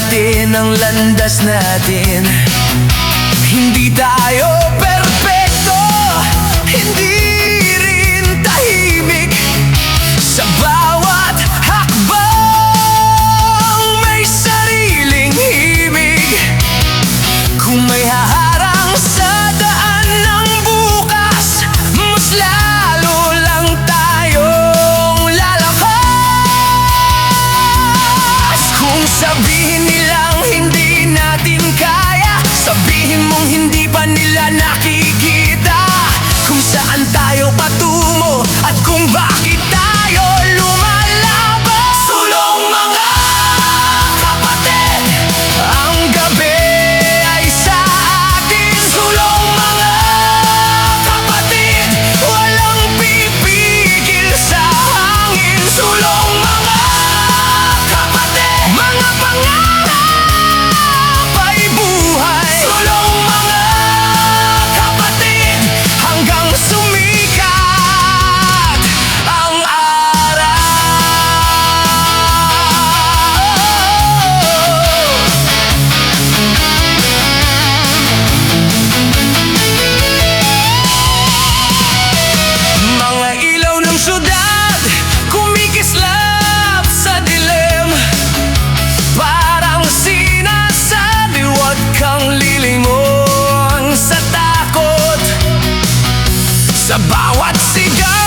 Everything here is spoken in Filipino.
natin ang landas natin. Hindi tayo perpekto, hindi rin tahimik. Sa bawat hakbang may sariling himig. Kung may haharang sa daan ng bukas, mas lalo lang tayong lalakas. Kung sabihin nilang hindi natin kaya, sabihin mong hindi pa nila nakikita kung saan tayo patungo at kung bakit tayo lumalaban. Sulong mga kapatid, ang gabi ay sa atin. Sulong mga kapatid, walang pipigil sa hangin. Sulong mga kapatid, mga pangarap ay buhay. Sulong mga kapatid, hanggang sumikat ang araw. Mga ilaw ng syudad kumikislap sa dilim, parang sinasabi huwag kang lilingon sa takot. Sa bawat sigaw